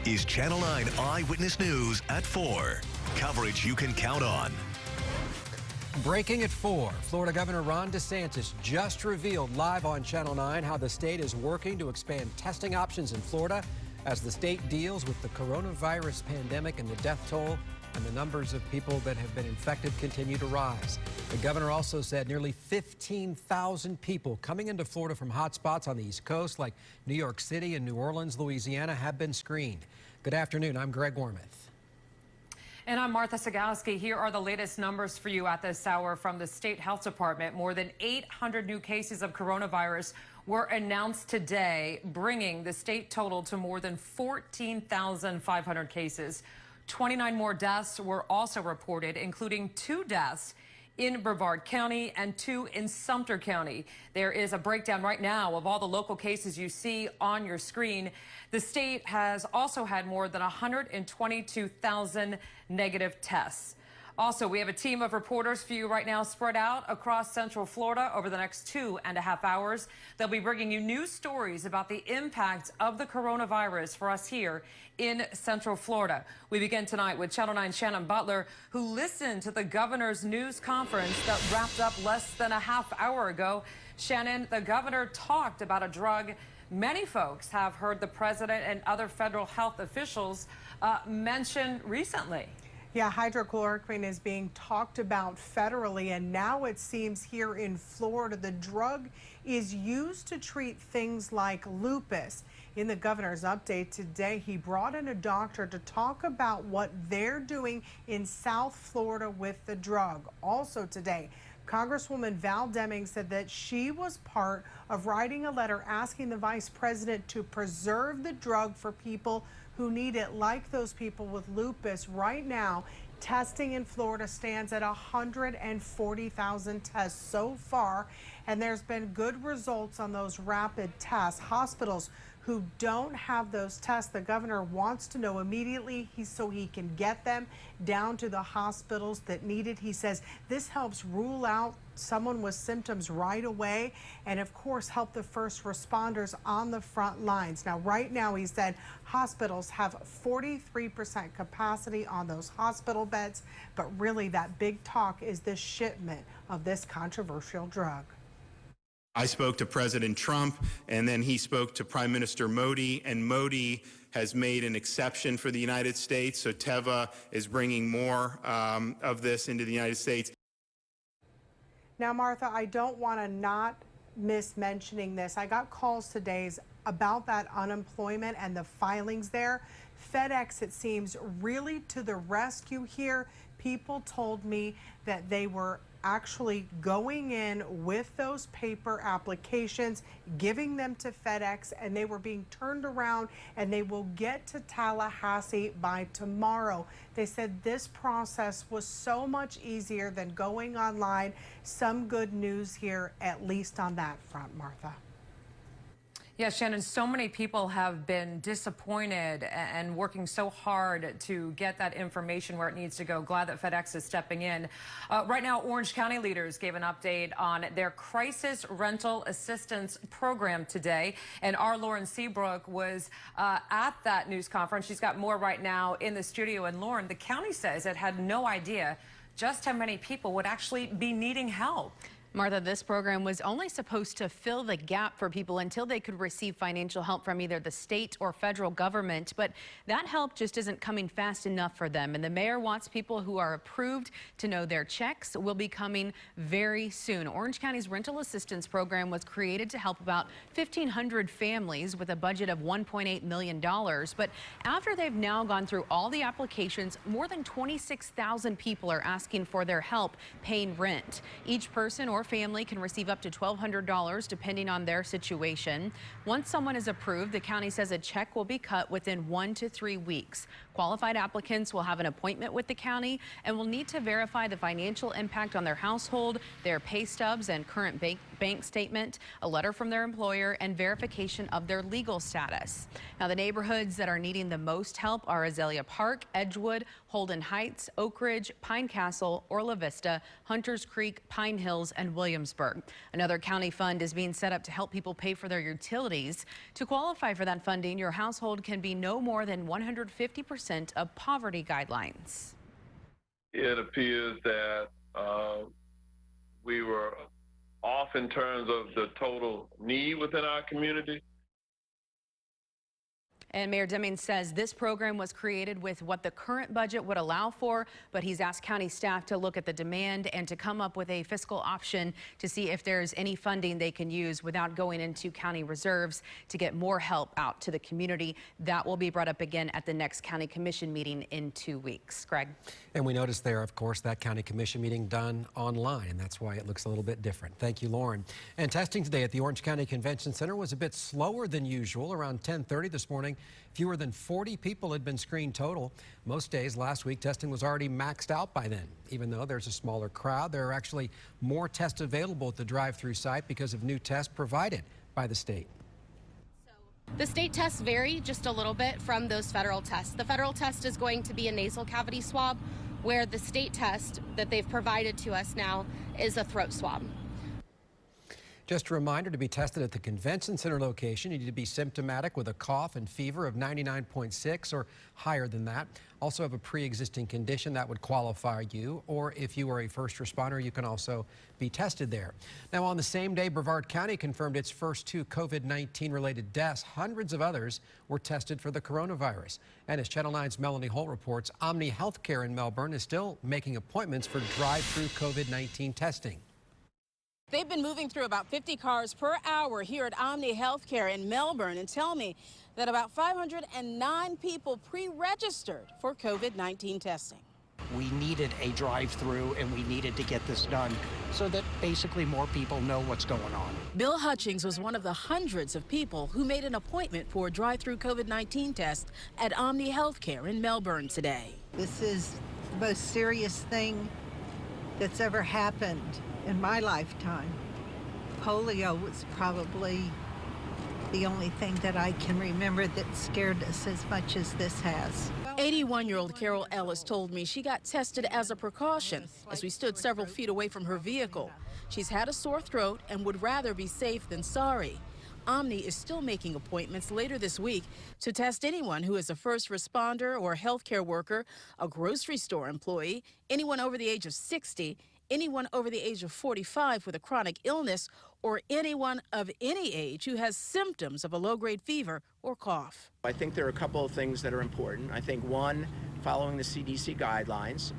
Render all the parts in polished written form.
is Channel 9 Eyewitness News at 4. Coverage you can count on. Breaking at 4, Florida Governor Ron DeSantis just revealed live on Channel 9 how the state is working to expand testing options in Florida as the state deals with the coronavirus pandemic and the death toll and the numbers of people that have been infected continue to rise. The governor also said nearly 15,000 people coming into Florida from hotspots on the East Coast like New York City and New Orleans, Louisiana have been screened. Good afternoon, I'm Greg Wormuth. And I'm Martha Sagowski. Here are the latest numbers for you at this hour from the State Health Department. More than 800 new cases of coronavirus were announced today, bringing the state total to more than 14,500 cases. 29 more deaths were also reported, including 2 deaths in Brevard County and 2 in Sumter County. There is a breakdown right now of all the local cases you see on your screen. The state has also had more than 122,000 negative tests. Also, we have a team of reporters for you right now spread out across Central Florida over the next 2.5 hours. They'll be bringing you new stories about the impact of the coronavirus for us here in Central Florida. We begin tonight with Channel 9's Shannon Butler, who listened to the governor's news conference that wrapped up less than a half hour ago. Shannon, the governor talked about a drug many folks have heard the president and other federal health officials mention recently. Yeah, hydrochloroquine is being talked about federally, and now it seems here in Florida the drug is used to treat things like lupus. In the governor's update today, he brought in a doctor to talk about what they're doing in South Florida with the drug. Also today, Congresswoman Val Deming said that she was part of writing a letter asking the vice president to preserve the drug for people who need it, like those people with lupus. Right now, testing in Florida stands at 140,000 tests so far, and there's been good results on those rapid tests. Hospitals who don't have those tests, the governor wants to know immediately so he can get them down to the hospitals that need it. He says this helps rule out someone with symptoms right away, and of course help the first responders on the front lines. Now, right now, he said hospitals have 43% capacity on those hospital beds, but really that big talk is the shipment of this controversial drug. I spoke to President Trump, and then he spoke to Prime Minister Modi, and Modi has made an exception for the United States. So Teva is bringing more of this into the United States. Now, Martha, I don't want to not miss mentioning this. I got calls today about that unemployment and the filings there. FedEx, it seems, really to the rescue here. People told me that they were actually going in with those paper applications, giving them to FedEx, and they were being turned around, and they will get to Tallahassee by tomorrow. They said this process was so much easier than going online. Some good news here, at least on that front, Martha. Yes, Shannon, so many people have been disappointed and working so hard to get that information where it needs to go. Glad that FedEx is stepping in. Right now, Orange County leaders gave an update on their crisis rental assistance program today. And our Lauren Seabrook was at that news conference. She's got more right now in the studio. And Lauren, the county says it had no idea just how many people would actually be needing help. Martha, this program was only supposed to fill the gap for people until they could receive financial help from either the state or federal government. But that help just isn't coming fast enough for them. And the mayor wants people who are approved to know their checks will be coming very soon. Orange County's rental assistance program was created to help about 1,500 families with a budget of $1.8 million. But after they've now gone through all the applications, more than 26,000 people are asking for their help paying rent. Each person or family can receive up to $1,200 depending on their situation. Once someone is approved, the county says a check will be cut within 1 to 3 weeks. Qualified applicants will have an appointment with the county and will need to verify the financial impact on their household, their pay stubs, and current bank bank statement, a letter from their employer, and verification of their legal status. Now, the neighborhoods that are needing the most help are Azalea Park, Edgewood, Holden Heights, Oak Ridge, Pine Castle, Orla Vista, Hunters Creek, Pine Hills, and Williamsburg. Another county fund is being set up to help people pay for their utilities. To qualify for that funding, your household can be no more than 150% of poverty guidelines. It appears that we were off in terms of the total need within our community. And Mayor Deming says this program was created with what the current budget would allow for, but he's asked county staff to look at the demand and to come up with a fiscal option to see if there's any funding they can use without going into county reserves to get more help out to the community. That will be brought up again at the next county commission meeting in 2 weeks. Greg. And we noticed there, of course, that county commission meeting done online, and that's why it looks a little bit different. Thank you, Lauren. And testing today at the Orange County Convention Center was a bit slower than usual. Around 10:30 this morning, fewer than 40 people had been screened total. Most days last week, testing was already maxed out by then. Even though there's a smaller crowd, there are actually more tests available at the drive-thru site because of new tests provided by the state. The state tests vary just a little bit from those federal tests. The federal test is going to be a nasal cavity swab, where the state test that they've provided to us now is a throat swab. Just a reminder, to be tested at the convention center location, you need to be symptomatic with a cough and fever of 99.6 or higher than that. Also have a pre-existing condition that would qualify you, or if you are a first responder, you can also be tested there. Now, on the same day, Brevard County confirmed its first 2 COVID-19 related deaths. Hundreds of others were tested for the coronavirus. And as Channel 9's Melanie Holt reports, Omni Healthcare in Melbourne is still making appointments for drive-thru COVID-19 testing. They've been moving through about 50 cars per hour here at Omni Healthcare in Melbourne and tell me that about 509 people pre-registered for COVID-19 testing. We needed a drive-through and we needed to get this done so that basically more people know what's going on. Bill Hutchings was one of the hundreds of people who made an appointment for a drive-through COVID-19 test at Omni Healthcare in Melbourne today. This is the most serious thing that's ever happened in my lifetime. Polio was probably the only thing that I can remember that scared us as much as this has. 81-year-old Carol Ellis told me she got tested as a precaution as we stood several feet away from her vehicle. She's had a sore throat and would rather be safe than sorry. Omni is still making appointments later this week to test anyone who is a first responder or healthcare worker, a grocery store employee, anyone over the age of 60, anyone over the age of 45 with a chronic illness, or anyone of any age who has symptoms of a low-grade fever or cough. I think there are a couple of things that are important. I think one, following the CDC guidelines,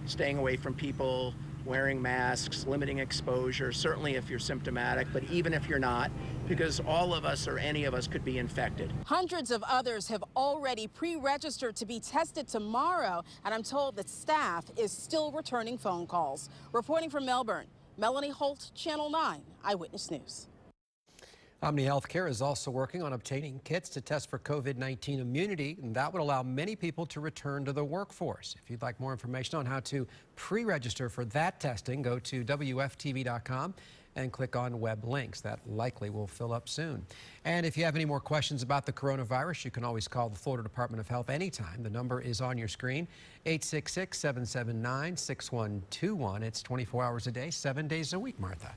staying away from people, wearing masks, limiting exposure, certainly if you're symptomatic, but even if you're not, because all of us or any of us could be infected. Hundreds of others have already pre-registered to be tested tomorrow, and I'm told that staff is still returning phone calls. Reporting from Melbourne, Melanie Holt, Channel 9 Eyewitness News. Omni Healthcare is also working on obtaining kits to test for COVID-19 immunity, and that would allow many people to return to the workforce. If you'd like more information on how to pre-register for that testing, go to WFTV.com and click on web links. That likely will fill up soon. And if you have any more questions about the coronavirus, you can always call the Florida Department of Health anytime. The number is on your screen, 866-779-6121. It's 24 hours a day, 7 days a week, Martha.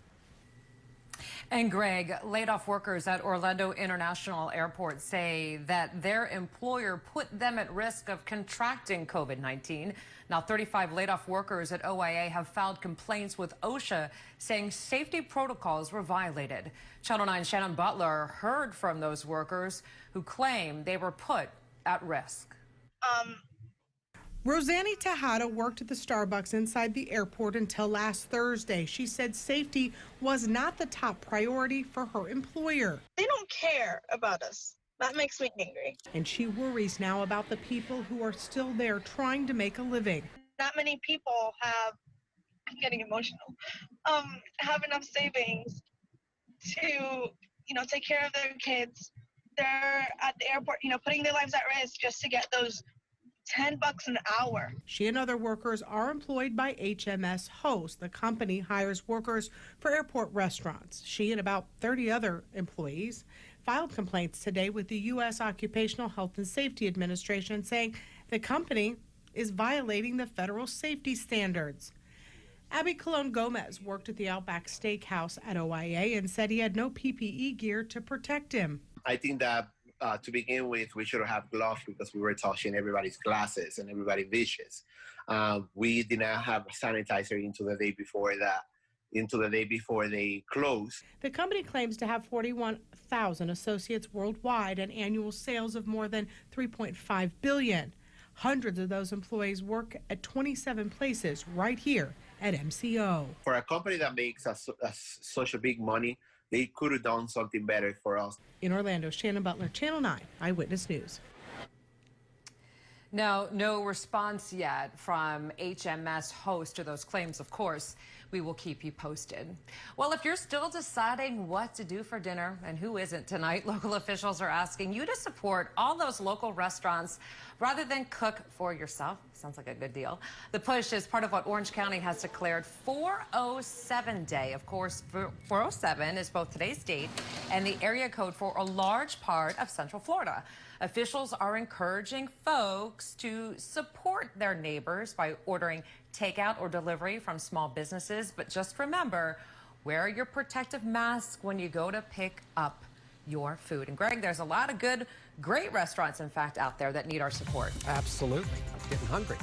And Greg, laid off workers at Orlando International Airport say that their employer put them at risk of contracting COVID-19. Now, 35 laid off workers at OIA have filed complaints with OSHA saying safety protocols were violated. Channel 9's Shannon Butler heard from those workers who claim they were put at risk. Rosanny Tejada worked at the Starbucks inside the airport until last Thursday. She said safety was not the top priority for her employer. They don't care about us. That makes me angry. And she worries now about the people who are still there trying to make a living. Not many people have, I'm getting emotional, have enough savings to, take care of their kids. They're at the airport, putting their lives at risk just to get those $10 an hour. She and other workers are employed by HMS Host. The company hires workers for airport restaurants. She and about 30 other employees filed complaints today with the U.S. Occupational Health and Safety Administration, saying the company is violating the federal safety standards. Abby Colon Gomez worked at the Outback Steakhouse at OIA and said he had no PPE gear to protect him. I think that to begin with, we should have gloves because we were touching everybody's glasses and everybody's dishes. We did not have sanitizer into the day before they closed. The company claims to have 41,000 associates worldwide and annual sales of more than $3.5 billion. Hundreds of those employees work at 27 places right here at MCO. For a company that makes us such a big money, they could have done something better for us. In Orlando, Shannon Butler, Channel 9 Eyewitness News. No response yet from HMS Host to those claims, of course. We will keep you posted. Well, if you're still deciding what to do for dinner, and who isn't tonight, local officials are asking you to support all those local restaurants rather than cook for yourself. Sounds like a good deal. The push is part of what Orange County has declared 407 Day. Of course, 407 is both today's date and the area code for a large part of Central Florida. Officials are encouraging folks to support their neighbors by ordering takeout or delivery from small businesses. But just remember, wear your protective mask when you go to pick up your food. And Greg, there's a lot of great restaurants, in fact, out there that need our support. Absolutely. I'm getting hungry.